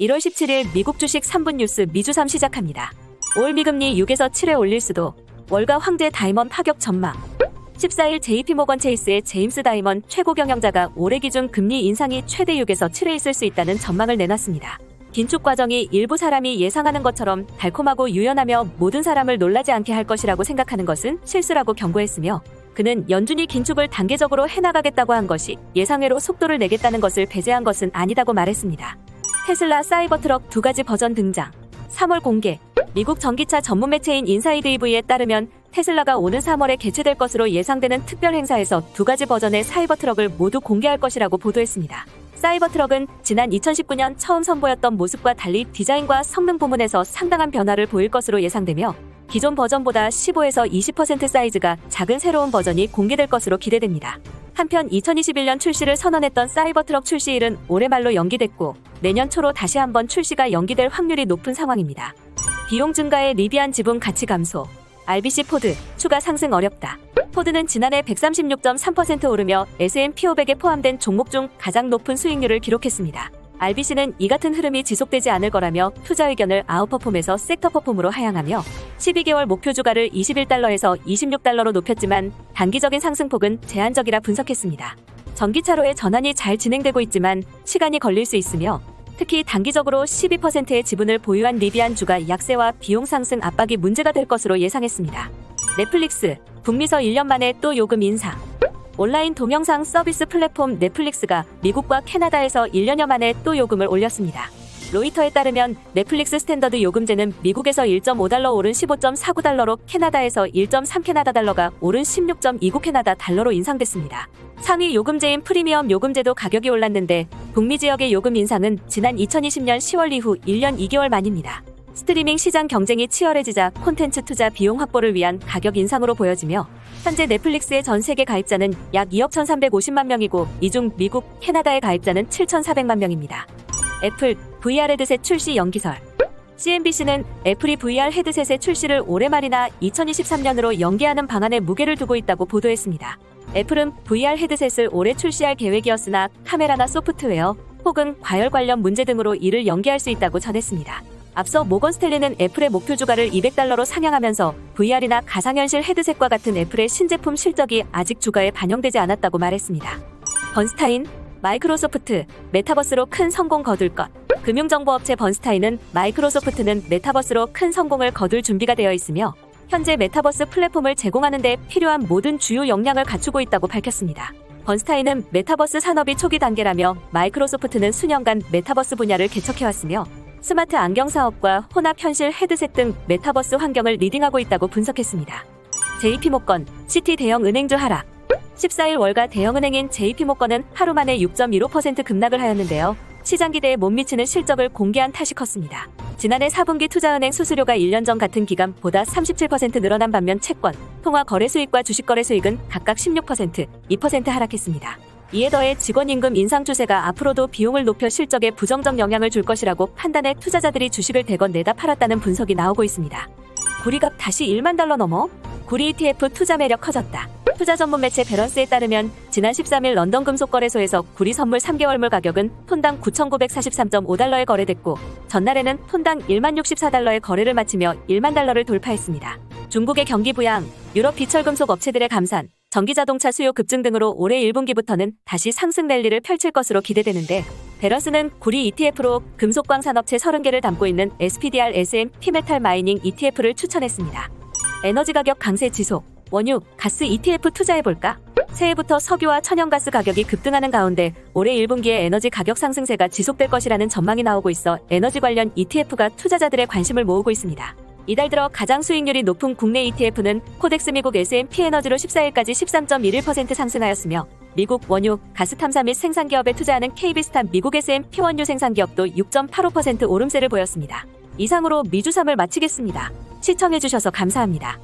1월 17일 미국 주식 3분 뉴스 미주삼 시작합니다. 5월 미금리 6에서 7에 올릴 수도. 월가 황제 다이먼 파격 전망. 14일 JP모건 체이스의 제임스 다이먼 최고 경영자가 올해 기준 금리 인상이 최대 6에서 7에 있을 수 있다는 전망을 내놨습니다. 긴축 과정이 일부 사람이 예상하는 것처럼 달콤하고 유연하며 모든 사람을 놀라지 않게 할 것이라고 생각하는 것은 실수라고 경고했으며, 그는 연준이 긴축을 단계적으로 해나가겠다고 한 것이 예상외로 속도를 내겠다는 것을 배제한 것은 아니다고 말했습니다. 테슬라 사이버트럭 2가지 버전 등장. 3월 공개. 미국 전기차 전문 매체인 인사이드 EV에 따르면 테슬라가 오는 3월에 개최될 것으로 예상되는 특별 행사에서 2가지 버전의 사이버트럭을 모두 공개할 것이라고 보도했습니다. 사이버트럭은 지난 2019년 처음 선보였던 모습과 달리 디자인과 성능 부문에서 상당한 변화를 보일 것으로 예상되며, 기존 버전보다 15에서 20% 사이즈가 작은 새로운 버전이 공개될 것으로 기대됩니다. 한편 2021년 출시를 선언했던 사이버트럭 출시일은 올해 말로 연기됐고, 내년 초로 다시 한번 출시가 연기될 확률이 높은 상황입니다. 비용 증가에 리비안 지분 가치 감소. RBC 포드, 추가 상승 어렵다. 포드는 지난해 136.3% 오르며 S&P 500에 포함된 종목 중 가장 높은 수익률을 기록했습니다. RBC는 이 같은 흐름이 지속되지 않을 거라며 투자 의견을 아웃퍼폼에서 섹터 퍼폼으로 하향하며 12개월 목표 주가를 21달러에서 26달러로 높였지만 단기적인 상승폭은 제한적이라 분석했습니다. 전기차로의 전환이 잘 진행되고 있지만 시간이 걸릴 수 있으며, 특히 단기적으로 12%의 지분을 보유한 리비안주가 약세와 비용 상승 압박이 문제가 될 것으로 예상했습니다. 넷플릭스, 북미서 1년 만에 또 요금 인상. 온라인 동영상 서비스 플랫폼 넷플릭스가 미국과 캐나다에서 1년여 만에 또 요금을 올렸습니다. 로이터에 따르면 넷플릭스 스탠더드 요금제는 미국에서 1.5달러 오른 15.49달러로 캐나다에서 1.3 캐나다 달러가 오른 16.29 캐나다 달러로 인상됐습니다. 상위 요금제인 프리미엄 요금제도 가격이 올랐는데, 북미 지역의 요금 인상은 지난 2020년 10월 이후 1년 2개월 만입니다. 스트리밍 시장 경쟁이 치열해지자 콘텐츠 투자 비용 확보를 위한 가격 인상으로 보여지며, 현재 넷플릭스의 전 세계 가입자는 약 2억 1,350만 명이고, 이 중 미국, 캐나다의 가입자는 7,400만 명입니다. 애플, VR 헤드셋 출시 연기설. CNBC는 애플이 VR 헤드셋의 출시를 올해 말이나 2023년으로 연기하는 방안에 무게를 두고 있다고 보도했습니다. 애플은 VR 헤드셋을 올해 출시할 계획이었으나 카메라나 소프트웨어 혹은 과열 관련 문제 등으로 이를 연기할 수 있다고 전했습니다. 앞서 모건 스탠리는 애플의 목표 주가를 200달러로 상향하면서 VR이나 가상현실 헤드셋과 같은 애플의 신제품 실적이 아직 주가에 반영되지 않았다고 말했습니다. 번스타인, 마이크로소프트, 메타버스로 큰 성공 거둘 것. 금융정보업체 번스타인은 마이크로소프트는 메타버스로 큰 성공을 거둘 준비가 되어 있으며, 현재 메타버스 플랫폼을 제공하는 데 필요한 모든 주요 역량을 갖추고 있다고 밝혔습니다. 번스타인은 메타버스 산업이 초기 단계라며, 마이크로소프트는 수년간 메타버스 분야를 개척해왔으며 스마트 안경 사업과 혼합현실 헤드셋 등 메타버스 환경을 리딩하고 있다고 분석했습니다. JP모건, 시티 대형 은행주 하락. 14일 월가 대형은행인 JP모건은 하루 만에 6.15% 급락을 하였는데요. 시장 기대에 못 미치는 실적을 공개한 탓이 컸습니다. 지난해 4분기 투자은행 수수료가 1년 전 같은 기간보다 37% 늘어난 반면 채권, 통화 거래 수익과 주식 거래 수익은 각각 16%, 2% 하락했습니다. 이에 더해 직원 임금 인상 추세가 앞으로도 비용을 높여 실적에 부정적 영향을 줄 것이라고 판단해 투자자들이 주식을 대건 내다 팔았다는 분석이 나오고 있습니다. 구리값 다시 1만 달러 넘어? 구리 ETF 투자 매력 커졌다. 투자 전문 매체 배런스에 따르면 지난 13일 런던 금속거래소에서 구리 선물 3개월물 가격은 톤당 9,943.5달러에 거래됐고, 전날에는 톤당 1만 64달러에 거래를 마치며 1만 달러를 돌파했습니다. 중국의 경기 부양, 유럽 비철금속 업체들의 감산, 전기자동차 수요 급증 등으로 올해 1분기부터는 다시 상승 랠리를 펼칠 것으로 기대되는데, 배런스는 구리 ETF로 금속광산업체 30개를 담고 있는 SPDR S&P 메탈 마이닝 ETF를 추천했습니다. 에너지 가격 강세 지속. 원유, 가스 ETF 투자해볼까? 새해부터 석유와 천연가스 가격이 급등하는 가운데 올해 1분기에 에너지 가격 상승세가 지속될 것이라는 전망이 나오고 있어 에너지 관련 ETF가 투자자들의 관심을 모으고 있습니다. 이달 들어 가장 수익률이 높은 국내 ETF는 코덱스 미국 S&P 에너지로 14일까지 13.11% 상승하였으며, 미국 원유, 가스 탐사 및 생산 기업에 투자하는 KB스탄 미국 S&P 원유 생산 기업도 6.85% 오름세를 보였습니다. 이상으로 미주삼을 마치겠습니다. 시청해주셔서 감사합니다.